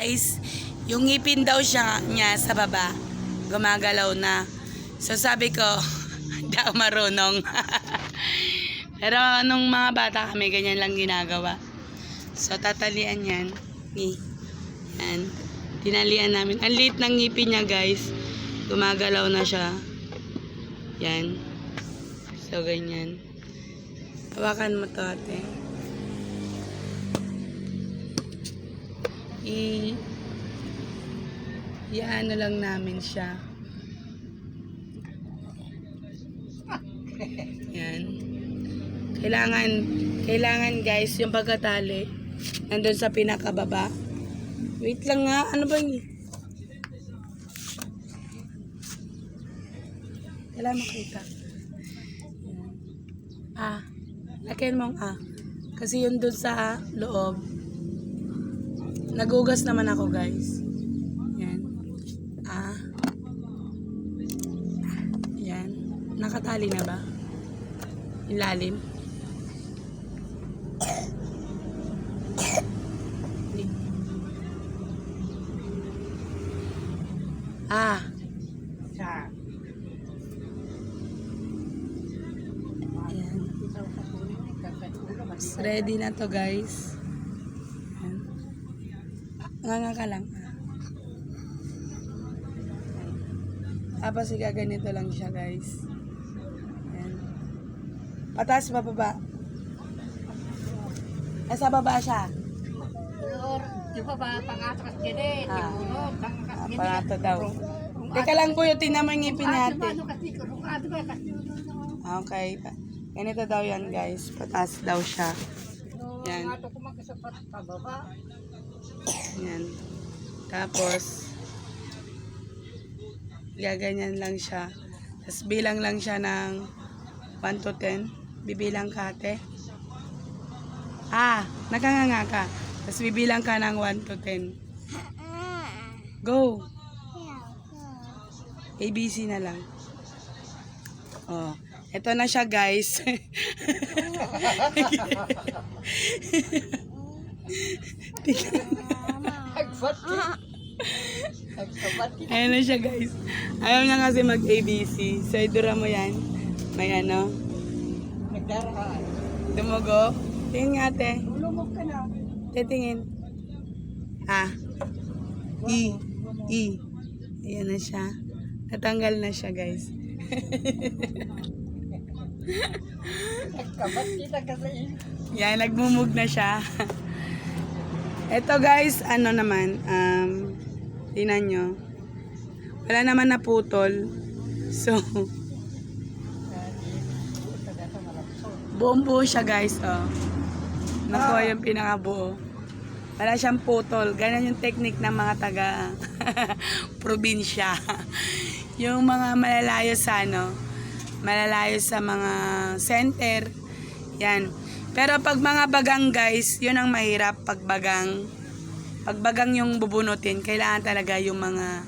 guys, yung ngipin daw niya sa baba, gumagalaw na. So sabi ko, hindi ako marunong. Pero nung mga bata kami, ganyan lang ginagawa. So tatalian yan. Yan. Tinalian namin. Ang liit ng ngipin niya guys. Gumagalaw na siya. Yan. So ganyan. Hawakan mo to ate. I-ano lang namin siya. Yan. Kailangan guys, yung pagkatali nandun sa pinakababa. Wait lang nga, ano ba yun? Kailangan makita. Lakihan mong kasi yun dun sa loob. Nagugas naman ako guys. Yan. Yan. Nakatali na ba? Ilalim. Ayan. Ready na to guys. Nga ka lang. Tapos ganito lang siya guys. Ayan. Pataas pa baba. Nasa baba siya. Di ba pangatras gini? Pangato daw. Teka lang po yung tingnan mo yung ngipin natin. Okay. Ganito daw yan guys. Pataas daw siya. Yan. Yan. Tapos gaganyan lang siya. Tapos bilang lang siya ng 1 to 10. Bibilang ka ate. Nakanganga ka. Tapos bibilang ka ng 1 to 10. Go. ABC na lang. Oh, ito na siya guys. Ayan na siya guys. Ayaw niya kasi mag-ABC. So idura mo yan. May ano. Nagdaraan. Dumugo. Tingin nga ate. Lumog ka na. Titingin. E. Ayan na siya. Natanggal na siya guys. Nagkabat kita kasi. Yan, nagmumug na siya. Ito guys, ano naman, tingnan nyo. Wala naman naputol. So, buong buo siya guys, oh. Nakuha yung pinakabuo. Wala siyang putol. Ganyan yung technique ng mga taga probinsya. Yung mga malalayo sa malalayo sa mga center. Yan. Pero pag mga bagang guys, yun ang mahirap pag bagang. Pag bagang yung bubunutin, kailangan talaga yung mga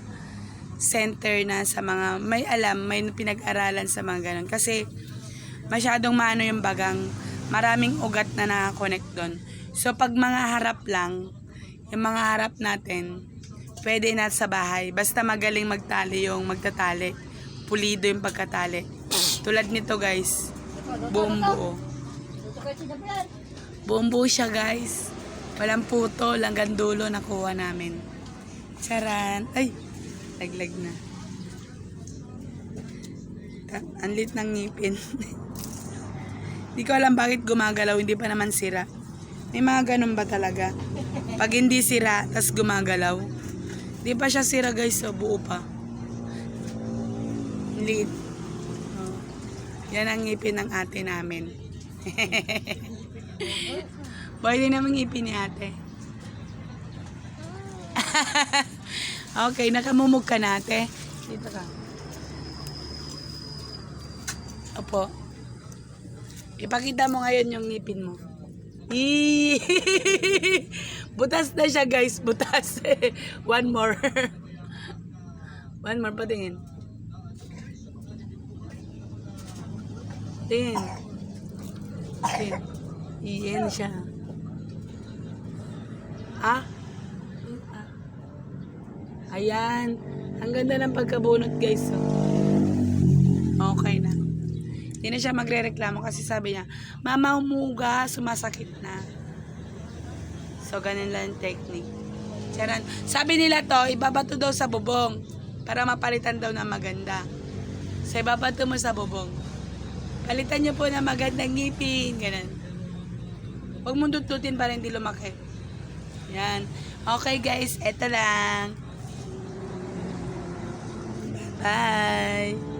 center na sa mga may alam, may pinag-aralan sa mga ganun. Kasi masyadong maano yung bagang, maraming ugat na nakakonect doon. So pag mga harap lang, yung mga harap natin, pwede na sa bahay. Basta magaling magtali yung magtatali. Pulido yung pagkatali. Tulad nito guys, buong buo. Buong buo siya guys. Walang putol, hanggang dulo nakuha namin. Charan. Ay, laglag na. Ang lit ng ngipin. Hindi ko alam bakit gumagalaw, hindi pa naman sira. May mga ganun ba talaga? Pag hindi sira, tas gumagalaw. Hindi pa siya sira guys, so buo pa. Lit. Oh. Yan ang ngipin ng ate namin. Pwede naman ngipin ni ate. Okay, nakamumug ka na ate. Dito ka. Opo. Ipakita mo ngayon yung ngipin mo. Butas na siya guys, butas. One more. One more, patingin. Tingin. Tingin. Iyan siya. Ayan. Ang ganda ng pagkabunot guys. Oh. Okay na. Hindi na siya magre-reklamo kasi sabi niya, Mama, umuga, sumasakit na. So, ganun lang ang technique. Charan. Sabi nila to, ibabato daw sa bubong para mapalitan daw na maganda. So, ibabato mo sa bubong. Palitan niyo po na magandang ngipin. Ganun. Huwag mong dututin para hindi lumaki. Yan. Okay guys, eto lang. Bye.